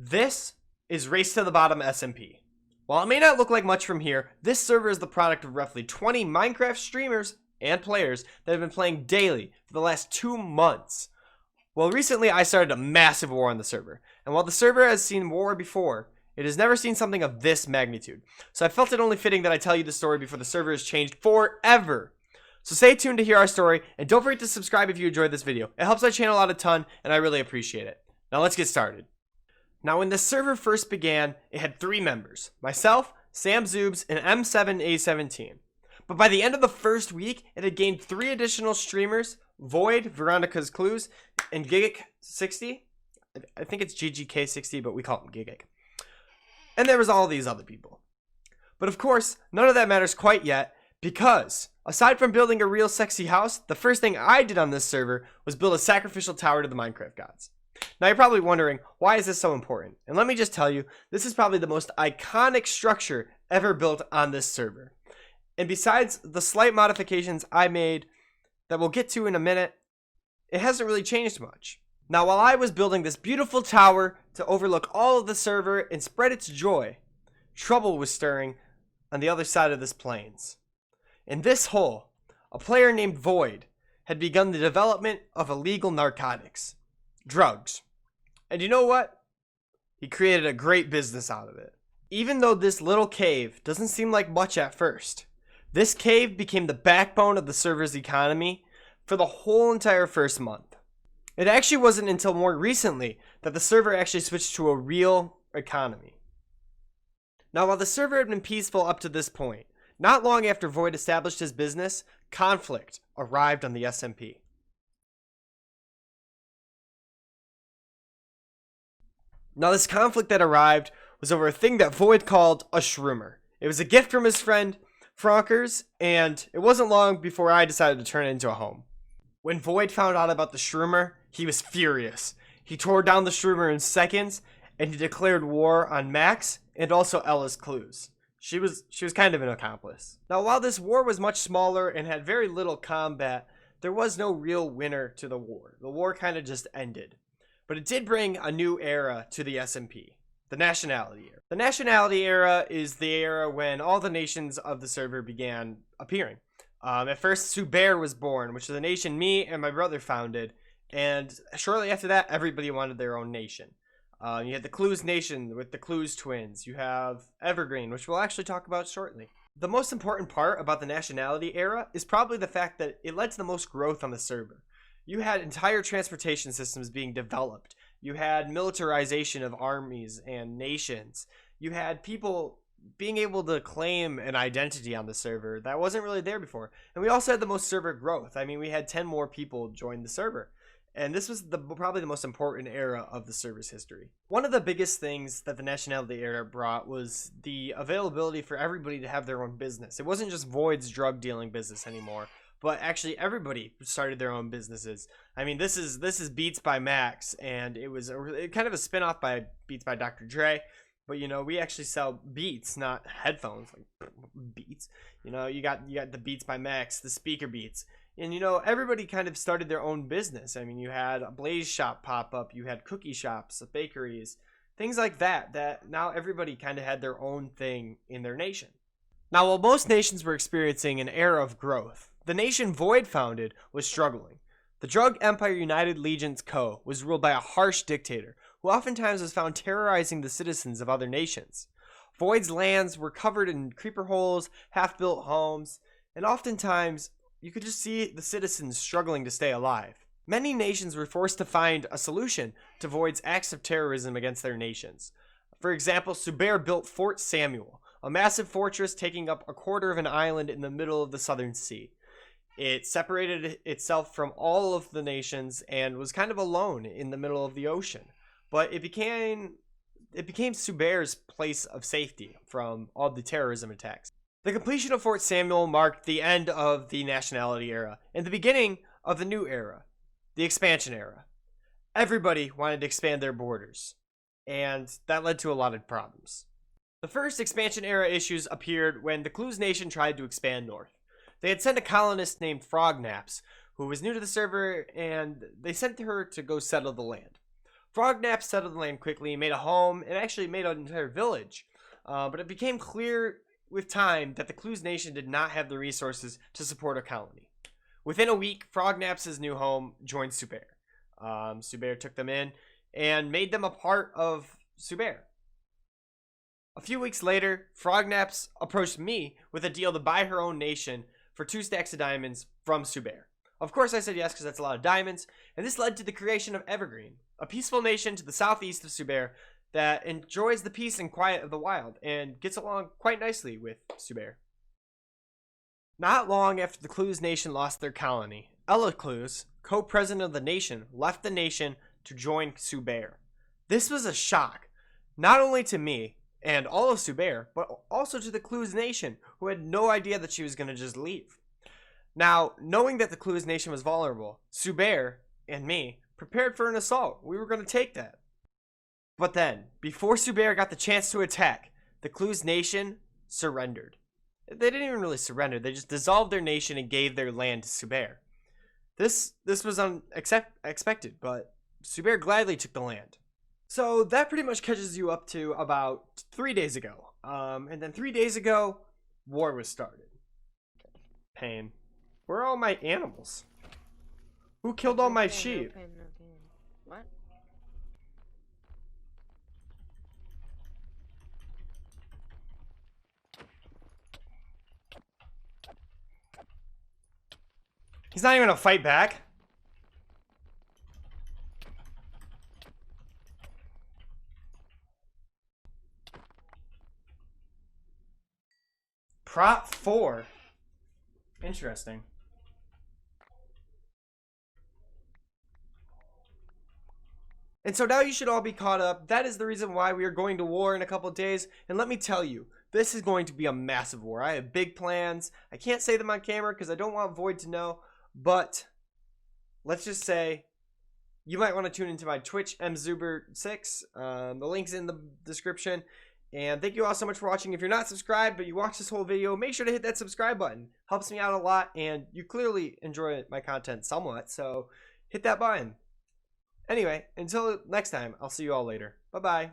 This is Race to the Bottom SMP. While it may not look like much from here, this server is the product of roughly 20 Minecraft streamers and players that have been playing daily for the last 2 months. Well, recently I started a massive war on the server, and while the server has seen war before, it has never seen something of this magnitude. So I felt it only fitting that I tell you the story before the server is changed forever. So stay tuned to hear our story, and don't forget to subscribe if you enjoyed this video. It helps our channel out a ton, and I really appreciate it. Now let's get started. Now when the server first began, it had 3 members, myself, Sam Zoobs, and M7A17. But by the end of the first week, it had gained 3 additional streamers, Void, Veronica's Clues, and Gigic60. I think it's GGK60, but we call him Gigic. And there was all these other people. But of course, none of that matters quite yet, because aside from building a real sexy house, the first thing I did on this server was build a sacrificial tower to the Minecraft gods. Now you're probably wondering, why is this so important? And let me just tell you, this is probably the most iconic structure ever built on this server. And besides the slight modifications I made that we'll get to in a minute, it hasn't really changed much. Now while I was building this beautiful tower to overlook all of the server and spread its joy, trouble was stirring on the other side of this plains. In this hole, a player named Void had begun the development of illegal narcotics. Drugs. And you know what? He created a great business out of it. Even though this little cave doesn't seem like much at first, this cave became the backbone of the server's economy for the whole entire first month. It actually wasn't until more recently that the server actually switched to a real economy. Now while the server had been peaceful up to this point, not long after Void established his business, conflict arrived on the SMP. Now this conflict that arrived was over a thing that Void called a shroomer. It was a gift from his friend Fronkers, and it wasn't long before I decided to turn it into a home. When Void found out about the shroomer, he was furious. He tore down the shroomer in seconds, and he declared war on Max and also Ella's Clues. She was kind of an accomplice. Now while this war was much smaller and had very little combat, there was no real winner to the war. The war kind of just ended. But it did bring a new era to the SMP, the Nationality Era. The Nationality Era is the era when all the nations of the server began appearing. At first, mzuber was born, which is a nation me and my brother founded, and shortly after that, everybody wanted their own nation. You had the Clues Nation with the Clues twins. You have Evergreen, which we'll actually talk about shortly. The most important part about the Nationality Era is probably the fact that it led to the most growth on the server. You had entire transportation systems being developed. You had militarization of armies and nations. You had people being able to claim an identity on the server that wasn't really there before. And we also had the most server growth. I mean, we had 10 more people join the server. And this was probably the most important era of the server's history. One of the biggest things that the Nationality Era brought was the availability for everybody to have their own business. It wasn't just Void's drug dealing business anymore, but actually everybody started their own businesses. I mean, this is Beats by Max, and it was kind of a spin-off by Beats by Dr. Dre. But you know, we actually sell beats, not headphones, like Beats. You know, you got the Beats by Max, the speaker Beats. And you know, everybody kind of started their own business. I mean, you had a Blaze shop pop up, you had cookie shops, bakeries, things like that now everybody kind of had their own thing in their nation. Now, while most nations were experiencing an era of growth, the nation Void founded was struggling. The Drug Empire United Legions Co. was ruled by a harsh dictator who oftentimes was found terrorizing the citizens of other nations. Void's lands were covered in creeper holes, half-built homes, and oftentimes you could just see the citizens struggling to stay alive. Many nations were forced to find a solution to Void's acts of terrorism against their nations. For example, mzuber built Fort Samuel, a massive fortress taking up a quarter of an island in the middle of the Southern Sea. It separated itself from all of the nations and was kind of alone in the middle of the ocean. But it became mzuber's place of safety from all the terrorism attacks. The completion of Fort Samuel marked the end of the Nationality Era and the beginning of the new era, the Expansion Era. Everybody wanted to expand their borders, and that led to a lot of problems. The first Expansion Era issues appeared when the Clues Nation tried to expand north. They had sent a colonist named Frognaps, who was new to the server, and they sent her to go settle the land. Frognap settled the land quickly, made a home, and actually made an entire village. But it became clear with time that the Clues Nation did not have the resources to support a colony. Within a week, Frognap's new home joined Mzuber. Mzuber took them in and made them a part of Mzuber. A few weeks later, Frognaps approached me with a deal to buy her own nation for 2 stacks of diamonds from Mzuber. Of course, I said yes because that's a lot of diamonds, and this led to the creation of Evergreen, a peaceful nation to the southeast of Mzuber that enjoys the peace and quiet of the wild and gets along quite nicely with Mzuber. Not long after the Clues Nation lost their colony, Ella Clues, co-president of the nation, left the nation to join Mzuber. This was a shock, not only to me and all of Mzuber, but also to the Clues Nation, who had no idea that she was going to just leave. Now, knowing that the Clues Nation was vulnerable, Mzuber and me prepared for an assault. We were going to take that. But then, before Mzuber got the chance to attack, the Clues Nation surrendered. They didn't even really surrender. They just dissolved their nation and gave their land to Mzuber. This was unexpected, but Mzuber gladly took the land. So that pretty much catches you up to about 3 days ago. And then 3 days ago, war was started. Pain. Where are all my animals? Who killed all my sheep? What? He's not even gonna fight back. Prop 4. Interesting. And so now you should all be caught up. That is the reason why we are going to war in a couple of days. And let me tell you, this is going to be a massive war. I have big plans. I can't say them on camera because I don't want Void to know. But let's just say you might want to tune into my Twitch, mzuber6. The link's in the description. And thank you all so much for watching. If you're not subscribed, but you watched this whole video, make sure to hit that subscribe button. Helps me out a lot, and you clearly enjoy my content somewhat, so hit that button. Anyway, until next time, I'll see you all later. Bye-bye.